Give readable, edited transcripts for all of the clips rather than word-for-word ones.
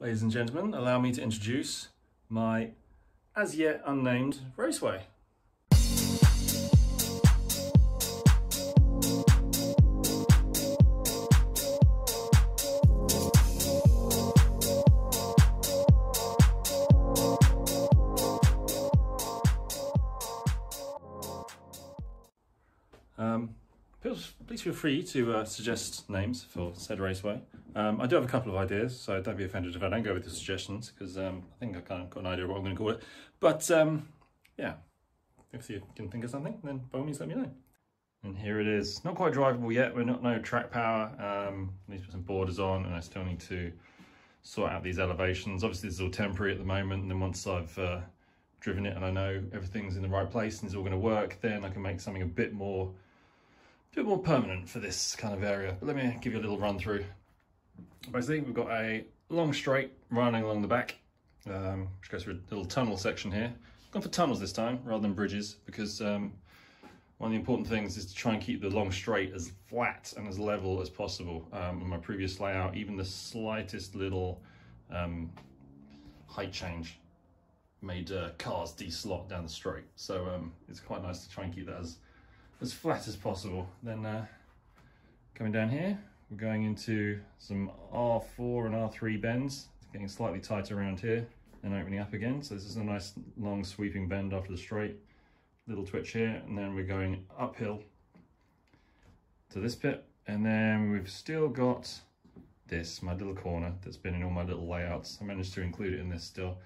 Ladies and gentlemen, allow me to introduce my as yet unnamed raceway. Please feel free to suggest names for said raceway. I do have a couple of ideas, so don't be offended if I don't go with the suggestions, because I think I kind of got an idea of what I'm going to call it. But yeah, if you can think of something, then by all means let me know. And here it is. Not quite drivable yet. We're not no track power. Need to put some borders on, and I still need to sort out these elevations. Obviously this is all temporary at the moment, and then once I've driven it and I know everything's in the right place and it's all going to work, then I can make something a bit more permanent for this kind of area. But let me give you a little run through. Basically, we've got a long straight running along the back, which goes through a little tunnel section here. I've gone for tunnels this time rather than bridges, because one of the important things is to try and keep the long straight as flat and as level as possible. In my previous layout, even the slightest little height change made cars de-slot down the straight. So it's quite nice to try and keep that as flat as possible. Then coming down here, we're going into some R4 and R3 bends. It's getting slightly tighter around here and opening up again. So this is a nice long sweeping bend after the straight. Little twitch here, and then we're going uphill to this bit. And then we've still got this, my little corner that's been in all my little layouts. I managed to include it in this still.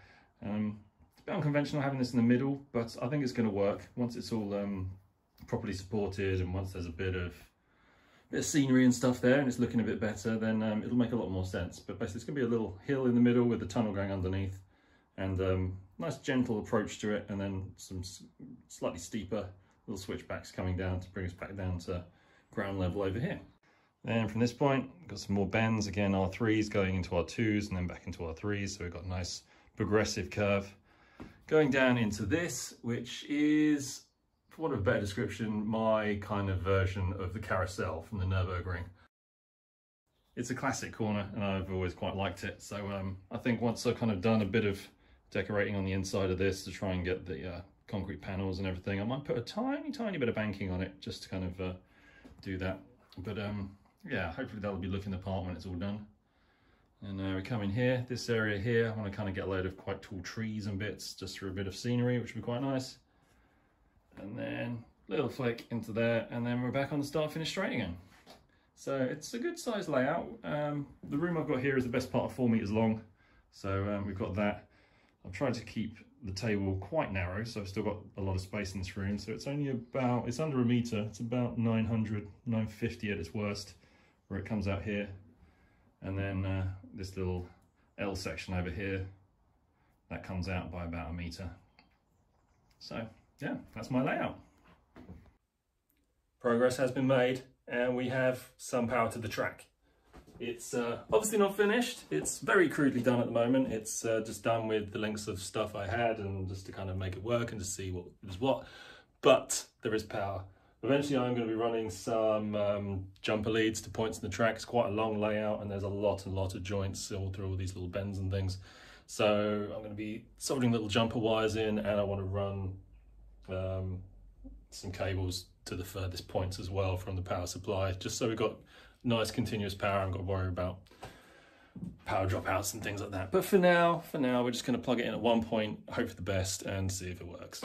It's a bit unconventional having this in the middle, but I think it's going to work once it's all properly supported, and once there's a bit of scenery and stuff there and it's looking a bit better, then it'll make a lot more sense. But basically it's going to be a little hill in the middle with the tunnel going underneath, and nice gentle approach to it, and then some slightly steeper little switchbacks coming down to bring us back down to ground level over here. Then from this point, we've got some more bends, again R3s going into R2s and then back into R3s, so we've got a nice progressive curve going down into this, which is, for want of a better description, my kind of version of the carousel from the Nürburgring. It's a classic corner and I've always quite liked it. So I think once I've kind of done a bit of decorating on the inside of this to try and get the concrete panels and everything, I might put a tiny bit of banking on it just to kind of do that. But yeah, hopefully that'll be looking the part when it's all done. And we come in here, this area here, I want to kind of get a load of quite tall trees and bits just for a bit of scenery, which would be quite nice. And then little flick into there, and then we're back on the start finish straight again. So it's a good size layout. The room I've got here is the best part of 4 meters long, so we've got that. I've tried to keep the table quite narrow, so I've still got a lot of space in this room. So it's only about, it's under a meter, it's about 900, 950 at its worst, where it comes out here. And then this little L section over here, that comes out by about a meter. So yeah, that's my layout. Progress has been made and we have some power to the track. It's obviously not finished. It's very crudely done at the moment. It's just done with the links of stuff I had and just to kind of make it work and to see what is what. But there is power. Eventually I'm going to be running some jumper leads to points in the track. It's quite a long layout and there's a lot of joints all through all these little bends and things. So I'm going to be soldering little jumper wires in, and I want to run some cables to the furthest points as well from the power supply, just so we've got nice continuous power and got to worry about power dropouts and things like that. But for now we're just going to plug it in at one point, hope for the best and see if it works.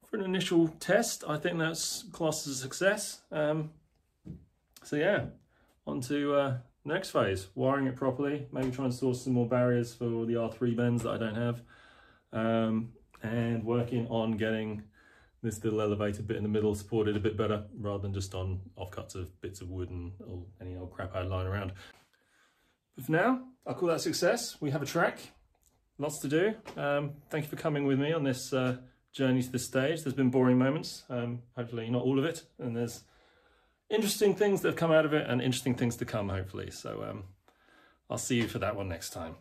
For an initial test, I think that's classed as a success. So yeah, on to next phase, wiring it properly, maybe try and source some more barriers for the R3 bends that I don't have, and working on getting this little elevated bit in the middle supported a bit better, rather than just on offcuts of bits of wood and any old crap I had lying around. But for now, I'll call that a success. We have a track, lots to do. Thank you for coming with me on this journey to this stage. There's been boring moments, hopefully not all of it, and there's interesting things that have come out of it and interesting things to come, hopefully. So I'll see you for that one next time.